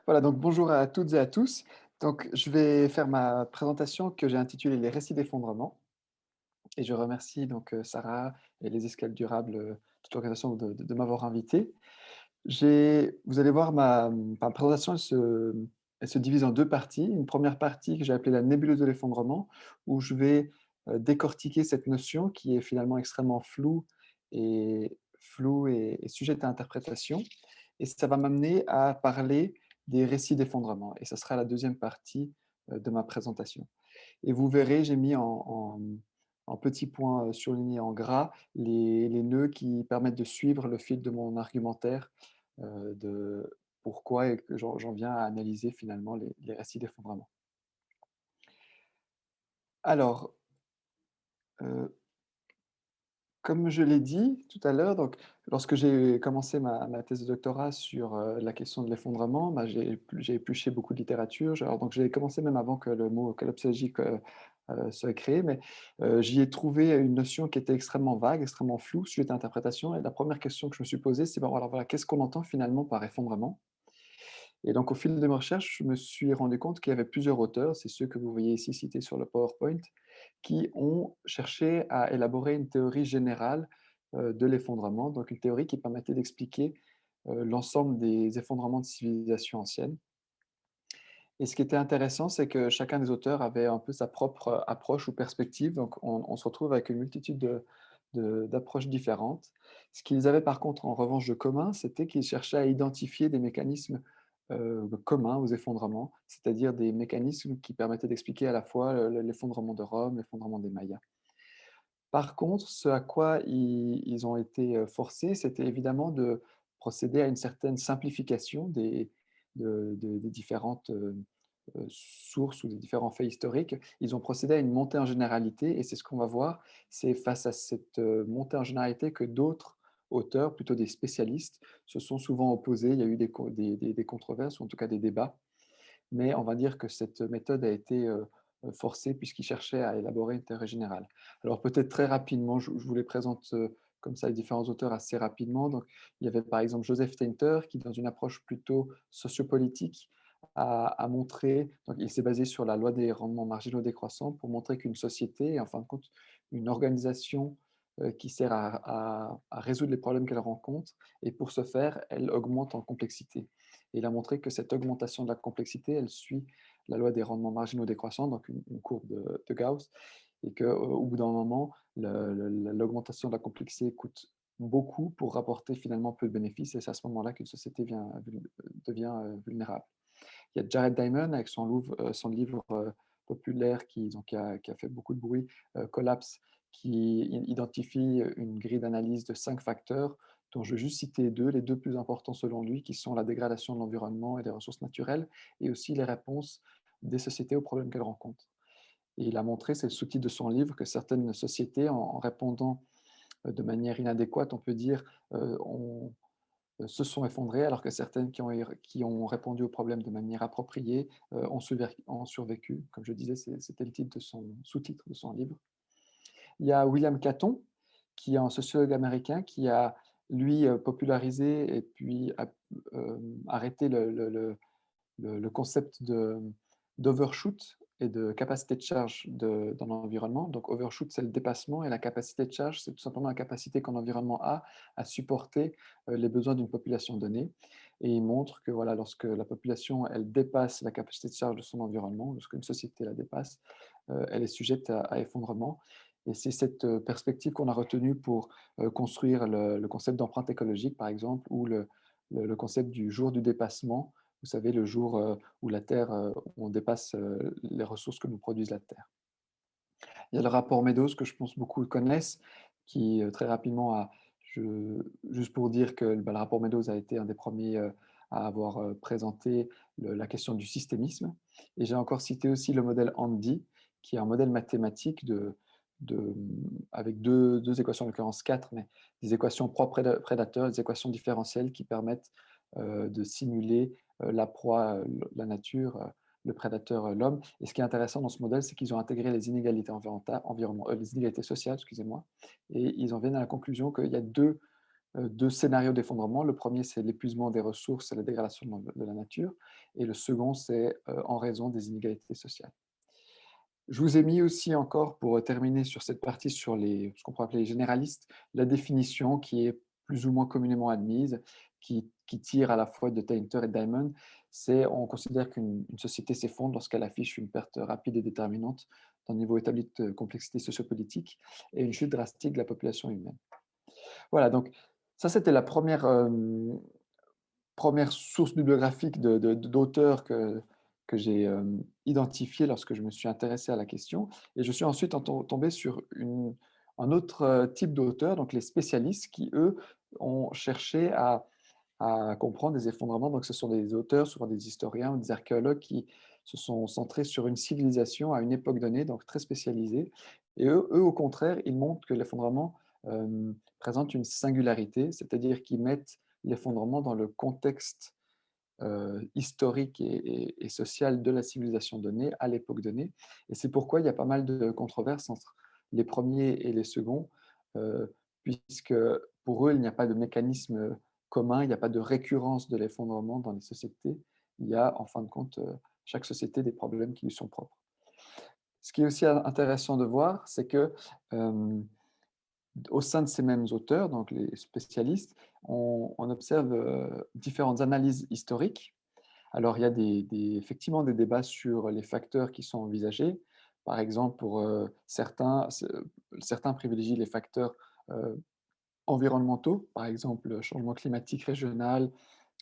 Voilà, donc bonjour à toutes et à tous. Donc, je vais faire ma présentation que j'ai intitulée «Les récits d'effondrement» et je remercie donc Sarah et les Escales Durables, toute l'organisation de m'avoir invité. Vous allez voir ma présentation, elle se divise en 2 parties. Une première partie que j'ai appelée la nébuleuse de l'effondrement, où je vais, décortiquer cette notion qui est finalement extrêmement floue et sujette à interprétation et ça va m'amener à parler des récits d'effondrement et ça sera la deuxième partie, de ma présentation et vous verrez, j'ai mis en petits points, surlignés en gras les nœuds qui permettent de suivre le fil de mon argumentaire, de pourquoi et que j'en viens à analyser finalement les récits d'effondrement. Alors, heu, comme je l'ai dit tout à l'heure, donc lorsque j'ai commencé ma thèse de doctorat sur, la question de l'effondrement, bah, j'ai épluché beaucoup de littérature. Donc j'ai commencé même avant que le mot collapsologique, soit créé, mais, j'y ai trouvé une notion qui était extrêmement vague, extrêmement floue, sujette à interprétation et la première question que je me suis posée, c'est: «Bon alors voilà, qu'est-ce qu'on entend finalement par effondrement?» Et donc au fil de mes recherches, je me suis rendu compte qu'il y avait plusieurs auteurs, c'est ceux que vous voyez ici cités sur le PowerPoint, qui ont cherché à élaborer une théorie générale, de l'effondrement, donc une théorie qui permettait d'expliquer, l'ensemble des effondrements de civilisations anciennes. Et ce qui était intéressant, c'est que chacun des auteurs avait un peu sa propre, approche ou perspective, donc on se retrouve avec une multitude d'approches différentes. Ce qu'ils avaient par contre en revanche de commun, c'était qu'ils cherchaient à identifier des mécanismes, communs aux effondrements, c'est-à-dire des mécanismes qui permettaient d'expliquer à la fois l'effondrement de Rome, l'effondrement des Mayas. Par contre, ce à quoi ils ont été, forcés, c'était évidemment de procéder à une certaine simplification des différentes, sources ou des différents faits historiques. Ils ont procédé à une montée en généralité et c'est ce qu'on va voir. C'est face à cette, montée en généralité que d'autres auteurs, plutôt des spécialistes, se sont souvent opposés. Il y a eu des controverses ou en tout cas des débats, mais on va dire que cette méthode a été, forcée puisqu'ils cherchaient à élaborer une théorie générale. Alors peut-être très rapidement, je vous les présente, comme ça les différents auteurs assez rapidement. Donc il y avait par exemple Joseph Tainter qui dans une approche plutôt sociopolitique a montré donc il s'est basé sur la loi des rendements marginaux décroissants pour montrer qu'une société est en fin de compte une organisation, qui sert à résoudre les problèmes qu'elle rencontre et pour ce faire, elle augmente en complexité. Et il a montré que cette augmentation de la complexité, elle suit la loi des rendements marginaux décroissants, donc une courbe de Gauss, et qu'au bout d'un moment, l'augmentation de la complexité coûte beaucoup pour rapporter finalement peu de bénéfices, et c'est à ce moment-là qu'une société devient vulnérable. Il y a Jared Diamond avec son livre populaire qui a fait beaucoup de bruit, Collapse, qui identifie une grille d'analyse de 5 facteurs, dont je vais juste citer 2, les 2 plus importants selon lui, qui sont la dégradation de l'environnement et des ressources naturelles, et aussi les réponses des sociétés aux problèmes qu'elles rencontrent. Et il a montré, c'est le sous-titre de son livre, que certaines sociétés, en répondant de manière inadéquate, on peut dire, se sont effondrées, alors que certaines qui ont répondu aux problèmes de manière appropriée, ont survécu. Comme je disais, c'était le titre de son sous-titre de son livre. Il y a William Catton, qui est un sociologue américain qui a, lui, popularisé et puis arrêté le concept d'overshoot et de capacité de charge dans l'environnement. Donc overshoot, c'est le dépassement et la capacité de charge, c'est tout simplement la capacité qu'un environnement a à supporter, les besoins d'une population donnée et il montre que voilà, lorsque la population, elle dépasse la capacité de charge de son environnement, lorsqu'une société la dépasse, elle est sujette à effondrement et c'est cette, perspective qu'on a retenue pour, construire le concept d'empreinte écologique, par exemple, ou le concept du jour du dépassement, vous savez, le jour, où la Terre, où on dépasse, les ressources que nous produise la Terre. Il y a le rapport Meadows que je pense beaucoup connaissent, qui, très rapidement a juste pour dire que, bah, le rapport Meadows a été un des premiers à avoir, présenté la question du systémisme et j'ai encore cité aussi le modèle Andy, qui est un modèle mathématique avec deux équations, en l'occurrence 4, mais des équations proie-prédateur, des équations différentielles qui permettent, de simuler, la proie, la nature, le prédateur, l'homme. Et ce qui est intéressant dans ce modèle, c'est qu'ils ont intégré les inégalités les inégalités sociales, excusez-moi, et ils en viennent à la conclusion qu'il y a deux 2 scénarios d'effondrement. Le premier, c'est l'épuisement des ressources et la dégradation de la nature, et le second, c'est en raison des inégalités sociales. Je vous ai mis aussi encore, pour terminer sur cette partie sur ce qu'on pourrait appeler les généralistes, la définition qui est plus ou moins communément admise, qui tire à la fois de Tainter et Diamond. C'est, on considère qu'une société s'effondre lorsqu'elle affiche une perte rapide et déterminante d'un niveau établi de complexité sociopolitique et une chute drastique de la population humaine. Voilà, donc ça c'était la première source bibliographique d'auteurs que j'ai identifiée lorsque je me suis intéressé à la question. Et je suis ensuite tombé sur un autre type d'auteurs, donc les spécialistes, qui, eux, ont cherché à comprendre des effondrements. Donc ce sont des auteurs, souvent des historiens ou des archéologues, qui se sont centrés sur une civilisation à une époque donnée, donc très spécialisée. Et eux au contraire, ils montrent que l'effondrement présente une singularité, c'est-à-dire qu'ils mettent l'effondrement dans le contexte historique et social de la civilisation donnée, à l'époque donnée. Et c'est pourquoi il y a pas mal de controverses entre les premiers et les seconds, puisque pour eux, il n'y a pas de mécanisme commun, il n'y a pas de récurrence de l'effondrement dans les sociétés. Il y a, en fin de compte, chaque société des problèmes qui lui sont propres. Ce qui est aussi intéressant de voir, c'est que au sein de ces mêmes auteurs, donc les spécialistes, on observe différentes analyses historiques. Alors, il y a effectivement des débats sur les facteurs qui sont envisagés. Par exemple, pour certains privilégient les facteurs environnementaux, par exemple le changement climatique régional,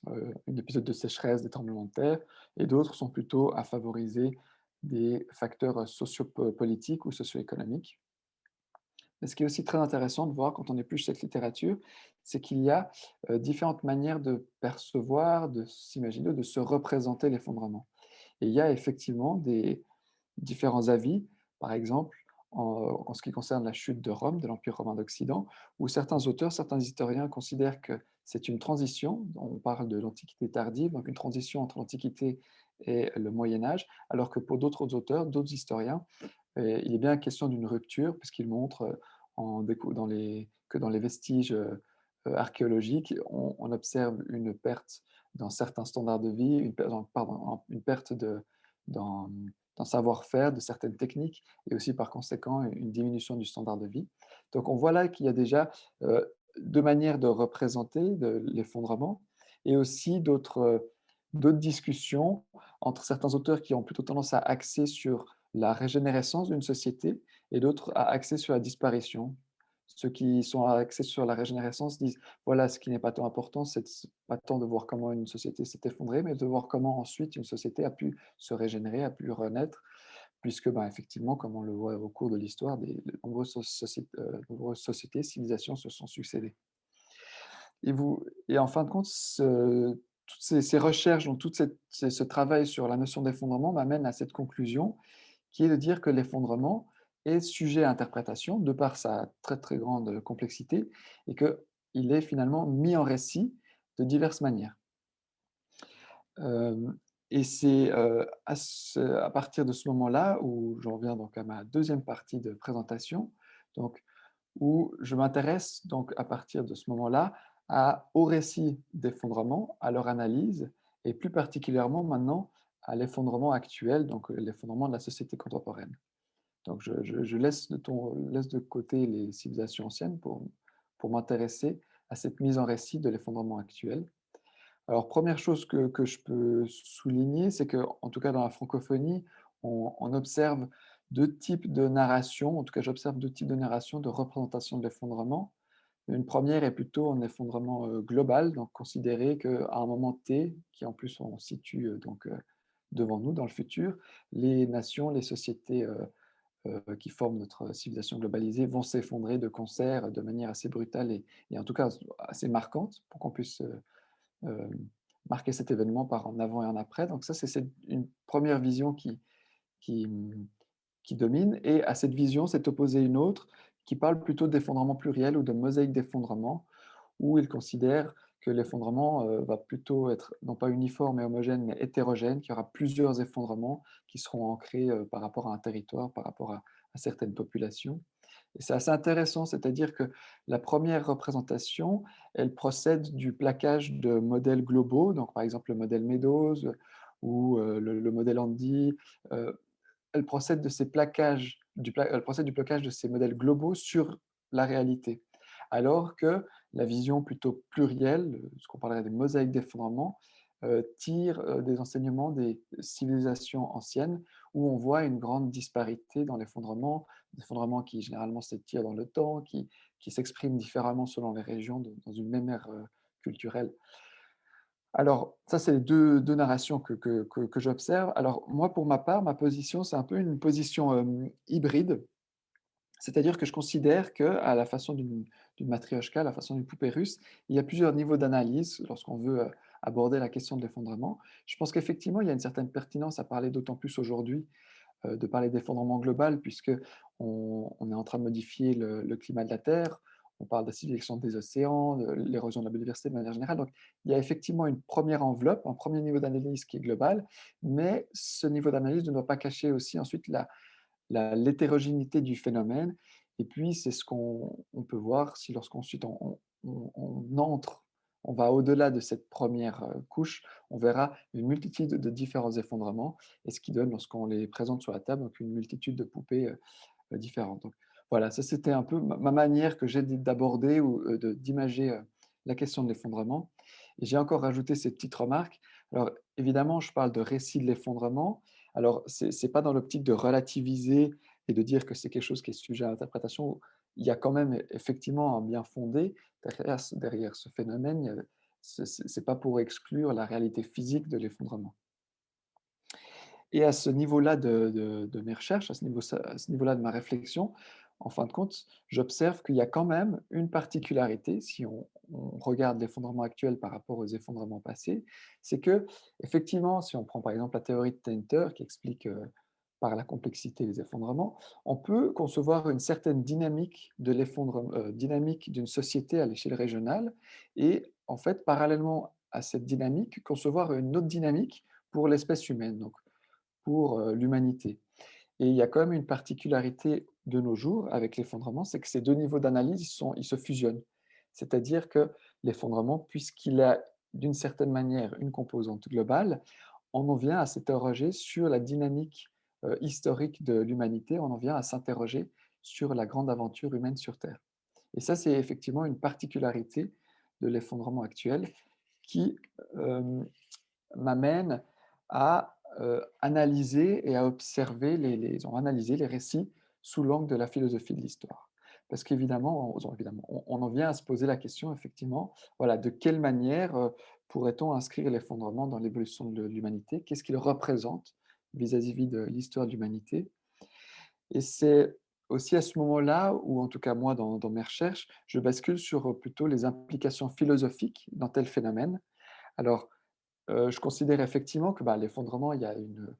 un épisode de sécheresse, des tremblements de terre, et d'autres sont plutôt à favoriser des facteurs sociopolitiques ou socio-économiques. Mais ce qui est aussi très intéressant de voir quand on épluche cette littérature, c'est qu'il y a différentes manières de percevoir, de s'imaginer, de se représenter l'effondrement. Et il y a effectivement des différents avis, par exemple, en ce qui concerne la chute de Rome, de l'Empire romain d'Occident, où certains auteurs, certains historiens considèrent que c'est une transition, on parle de l'Antiquité tardive, donc une transition entre l'Antiquité et le Moyen Âge, alors que pour d'autres auteurs, d'autres historiens, il est bien question d'une rupture, puisqu'il montre que dans les vestiges archéologiques, on observe une perte dans certains standards de vie, une perte dans, d'un savoir-faire, de certaines techniques, et aussi par conséquent une diminution du standard de vie. Donc on voit là qu'il y a déjà deux manières de représenter l'effondrement, et aussi d'autres discussions entre certains auteurs qui ont plutôt tendance à axer sur la régénérescence d'une société et d'autres à axer sur la disparition. Ceux qui sont axés sur la régénérescence disent: «Voilà, ce qui n'est pas tant important, c'est pas tant de voir comment une société s'est effondrée, mais de voir comment ensuite une société a pu se régénérer, a pu renaître», puisque, ben, effectivement, comme on le voit au cours de l'histoire, de nombreuses sociétés, civilisations se sont succédées. Et en fin de compte, toutes ces recherches, donc ce travail sur la notion d'effondrement m'amène à cette conclusion, qui est de dire que l'effondrement est sujet à interprétation, de par sa très, très grande complexité, et qu'il est finalement mis en récit de diverses manières. Hem et c'est à partir de ce moment-là où j'en viens donc à ma deuxième partie de présentation, donc où je m'intéresse donc à partir de ce moment-là aux récits d'effondrement, à leur analyse, et plus particulièrement maintenant à l'effondrement actuel, donc l'effondrement de la société contemporaine. Donc je laisse de côté les civilisations anciennes pour m'intéresser à cette mise en récit de l'effondrement actuel. Alors, première chose que je peux souligner, c'est que, en tout cas dans la francophonie, on observe 2 types de narration, en tout cas j'observe 2 types de narration, de représentation de l'effondrement. Une première est plutôt un effondrement global, donc considérer qu'à un moment T, qui en plus on situe devant nous dans le futur, les nations, les sociétés qui forment notre civilisation globalisée vont s'effondrer de concert de manière assez brutale et en tout cas assez marquante pour qu'on puisse euh, marquer cet événement par un avant et un après. Donc ça, une première vision qui, qui domine. Et à cette vision s'est opposée une autre qui parle plutôt d'effondrement pluriel ou de mosaïque d'effondrement, où il considère que l'effondrement va plutôt être non pas uniforme et homogène, mais hétérogène, qu'il y aura plusieurs effondrements qui seront ancrés par rapport à un territoire, par rapport à certaines populations. Et c'est assez intéressant, c'est-à-dire que la première représentation, elle procède du plaquage de modèles globaux, donc par exemple le modèle Meadows ou le modèle Andy. euh, Elle procède de ces plaquages, elle procède du plaquage de ces modèles globaux sur la réalité. Alors que la vision plutôt plurielle, ce qu'on parlerait des mosaïques d'effondrement, tire des enseignements des civilisations anciennes où on voit une grande disparité dans l'effondrement, des effondrements qui généralement s'étirent dans le temps, qui s'expriment différemment selon les régions dans une même ère culturelle. Alors, ça, c'est les deux narrations que j'observe. Alors, moi, pour ma part, ma position, c'est un peu une position hybride. C'est-à-dire que je considère qu'à la façon d'une matriochka, à la façon d'une poupée russe, il y a plusieurs niveaux d'analyse lorsqu'on veut aborder la question de l'effondrement. Je pense qu'effectivement, il y a une certaine pertinence à parler d'autant plus aujourd'hui de parler d'effondrement global, puisque on est en train de modifier le climat de la Terre, on parle d'acidification des océans, de l'érosion de la biodiversité de manière générale. Donc, il y a effectivement une première enveloppe, un premier niveau d'analyse qui est global, mais ce niveau d'analyse ne doit pas cacher aussi ensuite l'hétérogénéité du phénomène. Et puis, c'est ce qu'on peut voir si lorsqu'ensuite on entre, on va au-delà de cette première couche, on verra une multitude de différents effondrements, et ce qui donne, lorsqu'on les présente sur la table, donc une multitude de poupées différentes. Donc voilà, ça c'était un peu ma manière que j'ai d'aborder ou d'imager la question de l'effondrement. Et j'ai encore rajouté cette petite remarque. Alors évidemment, je parle de récit de l'effondrement. Alors ce n'est pas dans l'optique de relativiser et de dire que c'est quelque chose qui est sujet à interprétation. Il y a quand même effectivement un bien fondé derrière ce phénomène. Ce n'est pas pour exclure la réalité physique de l'effondrement. Et à ce niveau-là de mes recherches, à ce niveau-là de ma réflexion, en fin de compte, j'observe qu'il y a quand même une particularité, si on regarde l'effondrement actuel par rapport aux effondrements passés, c'est que, effectivement, si on prend par exemple la théorie de Tainter qui explique par la complexité les effondrements, on peut concevoir une certaine dynamique de l'effondrement, dynamique d'une société à l'échelle régionale, et en fait, parallèlement à cette dynamique, concevoir une autre dynamique pour l'espèce humaine. Donc, pour l'humanité. Et il y a quand même une particularité de nos jours avec l'effondrement, c'est que ces deux niveaux d'analyse, ils se fusionnent. C'est-à-dire que l'effondrement, puisqu'il a d'une certaine manière une composante globale, on en vient à s'interroger sur la dynamique historique de l'humanité, on en vient à s'interroger sur la grande aventure humaine sur Terre. Et ça, c'est effectivement une particularité de l'effondrement actuel qui m'amène à analyser et à observer les récits sous l'angle de la philosophie de l'histoire. Parce qu'évidemment, on en vient à se poser la question, effectivement, voilà, de quelle manière pourrait-on inscrire l'effondrement dans l'évolution de l'humanité? Qu'est-ce qu'il représente vis-à-vis de l'histoire de l'humanité? Et c'est aussi à ce moment-là, où en tout cas moi, dans mes recherches, je bascule sur plutôt les implications philosophiques d'un tel phénomène. Alors, je considère effectivement que, bah, l'effondrement, il y a une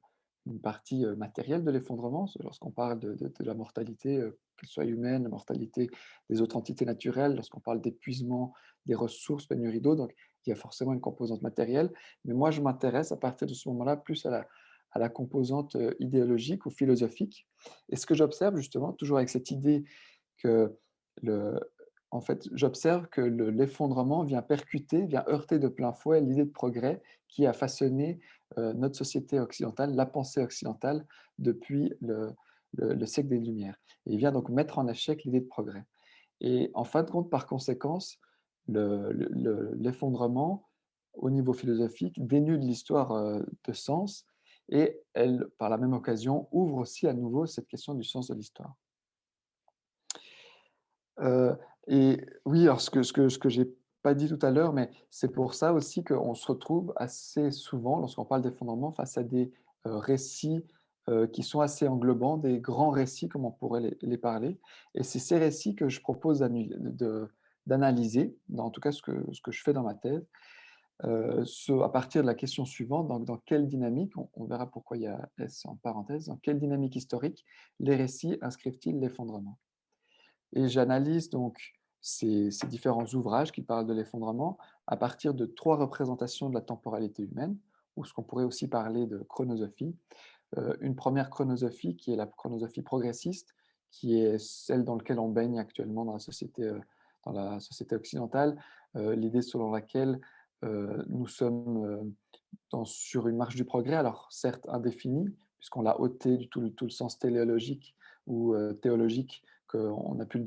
partie, matérielle de l'effondrement. C'est lorsqu'on parle de la mortalité, qu'elle soit humaine, la mortalité des autres entités naturelles, lorsqu'on parle d'épuisement des ressources, pénurie d'eau, donc il y a forcément une composante matérielle. Mais moi, je m'intéresse à partir de ce moment-là plus à la composante, idéologique ou philosophique. Et ce que j'observe justement, toujours avec cette idée que le en fait, j'observe que l'effondrement vient percuter, vient heurter de plein fouet l'idée de progrès qui a façonné notre société occidentale, la pensée occidentale depuis le siècle des Lumières. Et il vient donc mettre en échec l'idée de progrès. Et en fin de compte, par conséquence, l'effondrement, au niveau philosophique, dénude l'histoire de sens, et elle, par la même occasion, ouvre aussi à nouveau cette question du sens de l'histoire. Heu et oui, alors ce que j'ai pas dit tout à l'heure, mais c'est pour ça aussi qu'on se retrouve assez souvent, lorsqu'on parle d'effondrement, face à des récits qui sont assez englobants, des grands récits comme on pourrait les parler, et c'est ces récits que je propose d'analyser, en tout cas ce que je fais dans ma thèse, à partir de la question suivante: dans quelle dynamique, on verra pourquoi il y a S en parenthèse, dans quelle dynamique historique les récits inscrivent-ils l'effondrement? Et j'analyse donc ces différents ouvrages qui parlent de l'effondrement à partir de 3 représentations de la temporalité humaine, ou ce qu'on pourrait aussi parler de chronosophie. Une première chronosophie qui est la chronosophie progressiste, qui est celle dans laquelle on baigne actuellement dans la société occidentale, l'idée selon laquelle nous sommes sur une marche du progrès, alors certes indéfinie, puisqu'on l'a ôté du tout le sens téléologique ou théologique qu'on a pu lui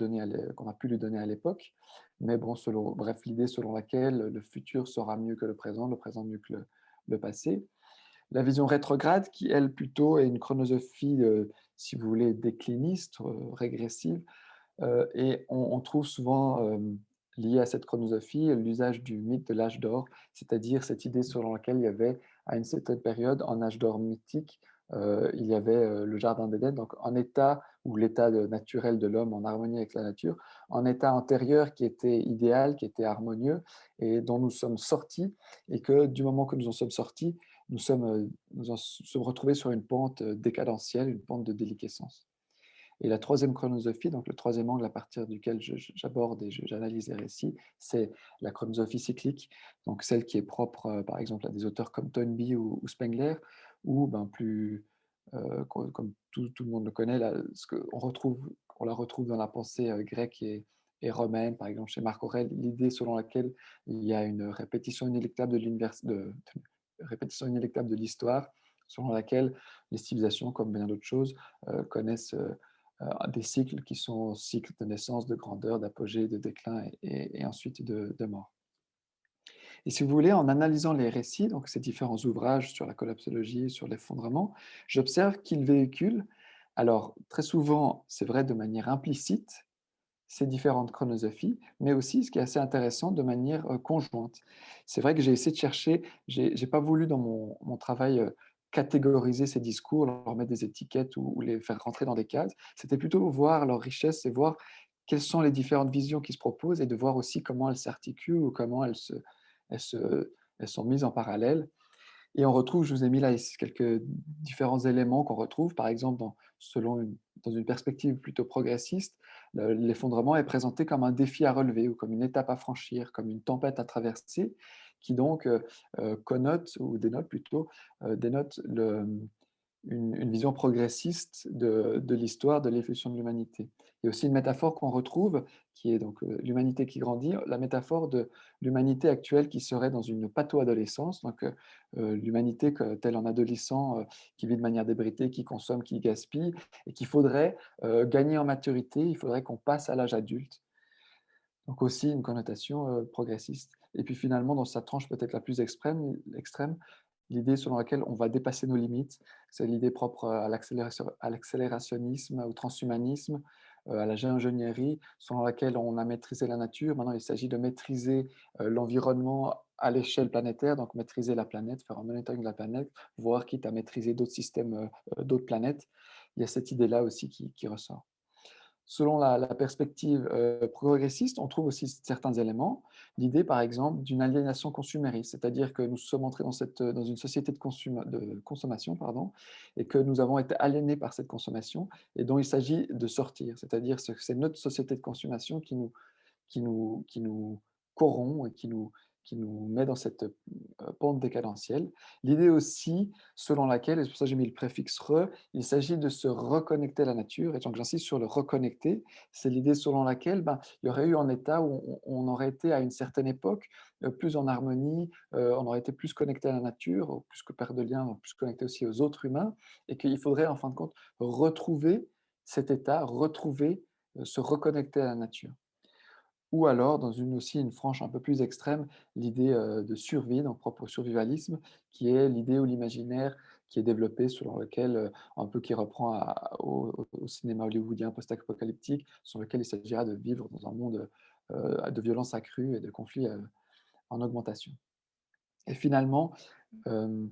donner à l'époque. Mais bon, bref, l'idée selon laquelle le futur sera mieux que le présent mieux que le passé. La vision rétrograde, qui elle plutôt est une chronosophie, si vous voulez, décliniste, régressive, et on trouve souvent lié à cette chronosophie l'usage du mythe de l'âge d'or, c'est-à-dire cette idée selon laquelle il y avait, à une certaine période, en âge d'or mythique, il y avait le Jardin d'Éden, donc en état, ou l'état naturel de l'homme en harmonie avec la nature, en état antérieur qui était idéal, qui était harmonieux, et dont nous sommes sortis, et que du moment que nous en sommes sortis, nous en sommes retrouvés sur une pente décadentielle, une pente de déliquescence. Et la troisième chronosophie, donc le troisième angle à partir duquel j'aborde et j'analyse les récits, c'est la chronosophie cyclique, donc celle qui est propre, par exemple, à des auteurs comme Toynbee ou Spengler, ou comme tout le monde le connaît, là, on la retrouve dans la pensée grecque et romaine, par exemple chez Marc Aurèle, l'idée selon laquelle il y a une répétition inéluctable répétition inéluctable de l'histoire, selon laquelle les civilisations, comme bien d'autres choses, connaissent des cycles qui sont cycles de naissance, de grandeur, d'apogée, de déclin et ensuite de mort. Et si vous voulez, en analysant les récits, donc ces différents ouvrages sur la collapsologie, sur l'effondrement, j'observe qu'ils véhiculent, alors très souvent, c'est vrai de manière implicite, ces différentes chronosophies, mais aussi, ce qui est assez intéressant, de manière conjointe. C'est vrai que j'ai essayé de chercher, j'ai pas voulu dans mon travail catégoriser ces discours, leur mettre des étiquettes ou les faire rentrer dans des cases. C'était plutôt voir leur richesse et voir quelles sont les différentes visions qui se proposent et de voir aussi comment elles s'articulent ou comment elles, se, elles sont mises en parallèle. Et on retrouve, je vous ai mis là ici quelques différents éléments qu'on retrouve, par exemple, dans une perspective plutôt progressiste, l'effondrement est présenté comme un défi à relever ou comme une étape à franchir, comme une tempête à traverser, qui donc connote, ou dénote plutôt, dénote une vision progressiste de l'histoire, de l'évolution de l'humanité. Il y a aussi une métaphore qu'on retrouve, qui est donc l'humanité qui grandit, la métaphore de l'humanité actuelle qui serait dans une pato-adolescence, donc l'humanité tel un adolescent qui vit de manière débridée, qui consomme, qui gaspille, et qu'il faudrait gagner en maturité, il faudrait qu'on passe à l'âge adulte. Donc aussi une connotation progressiste. Et puis finalement, dans sa tranche peut-être la plus extrême, l'idée selon laquelle on va dépasser nos limites, c'est l'idée propre à l'accélérationnisme, au transhumanisme, à la géo-ingénierie, selon laquelle on a maîtrisé la nature. Maintenant, il s'agit de maîtriser l'environnement à l'échelle planétaire, donc maîtriser la planète, faire un monitoring de la planète, voire quitte à maîtriser d'autres systèmes, d'autres planètes. Il y a cette idée-là aussi qui ressort. Selon la perspective progressiste, on trouve aussi certains éléments. L'idée, par exemple, d'une aliénation consumériste, c'est-à-dire que nous sommes entrés dans une société de consommation, pardon, et que nous avons été aliénés par cette consommation et dont il s'agit de sortir. C'est-à-dire que c'est notre société de consommation qui nous corrompt et qui nous met dans cette pente décadentielle. L'idée aussi, selon laquelle, et c'est pour ça que j'ai mis le préfixe re, il s'agit de se reconnecter à la nature, et donc j'insiste sur le reconnecter, c'est l'idée selon laquelle il y aurait eu un état où on aurait été à une certaine époque plus en harmonie, on aurait été plus connecté à la nature, plus que père de lien, plus connecté aussi aux autres humains, et qu'il faudrait en fin de compte retrouver cet état, se reconnecter à la nature. Ou alors, aussi une frange un peu plus extrême, l'idée de survie, donc propre au survivalisme, qui est l'idée ou l'imaginaire qui est développé selon lequel, un peu qui reprend au cinéma hollywoodien post-apocalyptique, sur lequel il s'agira de vivre dans un monde de violence accrue et de conflits en augmentation. Et finalement, euh,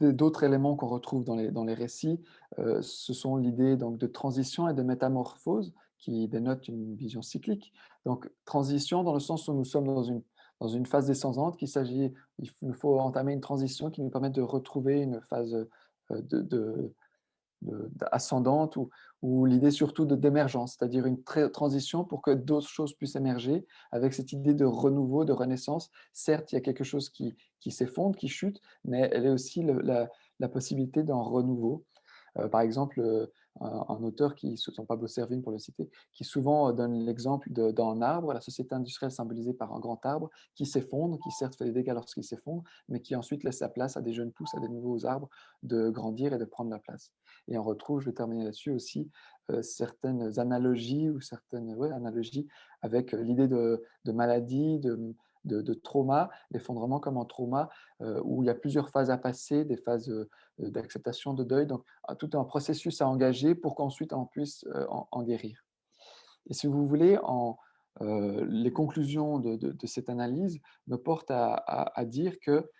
d'autres éléments qu'on retrouve dans les récits, ce sont l'idée donc de transition et de métamorphose qui dénotent une vision cyclique. Donc transition dans le sens où nous sommes dans une phase descendante, il nous faut entamer une transition qui nous permette de retrouver une phase de ascendante ou l'idée surtout d'émergence, c'est-à-dire une transition pour que d'autres choses puissent émerger avec cette idée de renouveau, de renaissance. Certes, il y a quelque chose qui s'effondre, qui chute, mais elle est aussi la possibilité d'un renouveau. Par exemple, un auteur qui, son Pablo Servigne pour le citer, qui souvent donne l'exemple d'un arbre, la société industrielle symbolisée par un grand arbre qui s'effondre, qui certes fait des dégâts lorsqu'il s'effondre, mais qui ensuite laisse sa place à des jeunes pousses, à des nouveaux arbres de grandir et de prendre la place. Et on retrouve, je vais terminer là-dessus aussi, certaines analogies ou certaines analogies avec l'idée de maladie, de trauma, l'effondrement comme un trauma où il y a plusieurs phases à passer, des phases d'acceptation, de deuil, donc tout un processus à engager pour qu'ensuite on puisse en guérir. Et si vous voulez, les conclusions de cette analyse me portent à dire que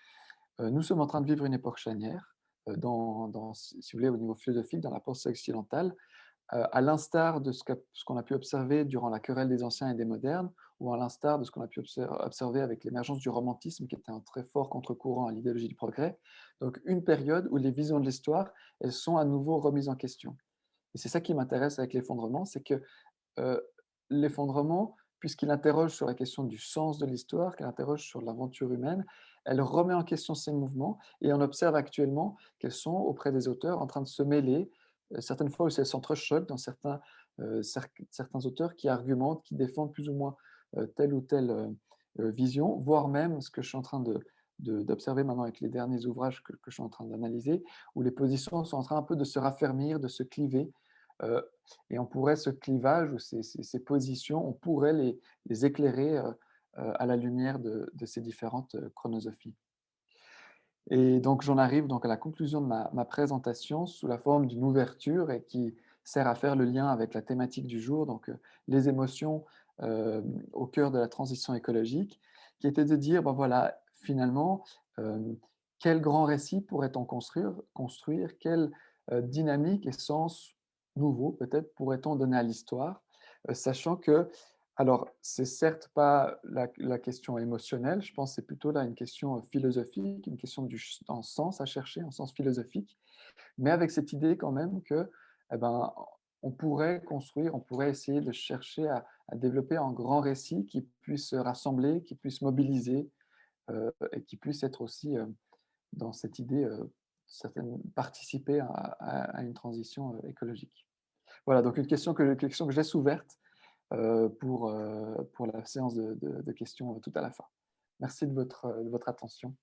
nous sommes en train de vivre une époque charnière, si vous voulez, au niveau philosophique, dans la pensée occidentale, à l'instar de ce qu'on a pu observer durant la querelle des anciens et des modernes, ou à l'instar de ce qu'on a pu observer avec l'émergence du romantisme, qui était un très fort contre-courant à l'idéologie du progrès. Donc une période où les visions de l'histoire, elles sont à nouveau remises en question. Et c'est ça qui m'intéresse avec l'effondrement, c'est que euh, l'effondrement, puisqu'il interroge sur la question du sens de l'histoire, qu'il interroge sur l'aventure humaine, elle remet en question ces mouvements et on observe actuellement qu'elles sont, auprès des auteurs, en train de se mêler, certaines fois aussi elles s'entrechoquent dans certains auteurs qui argumentent, qui défendent plus ou moins telle ou telle vision, voire même ce que je suis en train d'observer maintenant avec les derniers ouvrages que je suis en train d'analyser, où les positions sont en train un peu de se raffermir, de se cliver, euh, et on pourrait ce clivage ou ces positions, on pourrait les éclairer à la lumière de ces différentes chronosophies. Et donc j'en arrive donc à la conclusion de ma présentation sous la forme d'une ouverture et qui sert à faire le lien avec la thématique du jour, donc les émotions au cœur de la transition écologique, qui était de dire, ben voilà, finalement, euh, quel grand récit pourrait-on construire, quelle dynamique et sens nouveau peut-être pourrait-on donner à l'histoire, sachant que alors, c'est certes pas la question émotionnelle, je pense que c'est plutôt là une question philosophique, une question d'un sens à chercher, un sens philosophique, mais avec cette idée quand même que, eh ben, on pourrait construire, on pourrait essayer de chercher à développer un grand récit qui puisse rassembler, qui puisse mobiliser et qui puisse être aussi dans cette idée, participer à une transition écologique. Voilà, donc une question que je laisse ouverte pour la séance de questions tout à la fin. Merci de votre attention.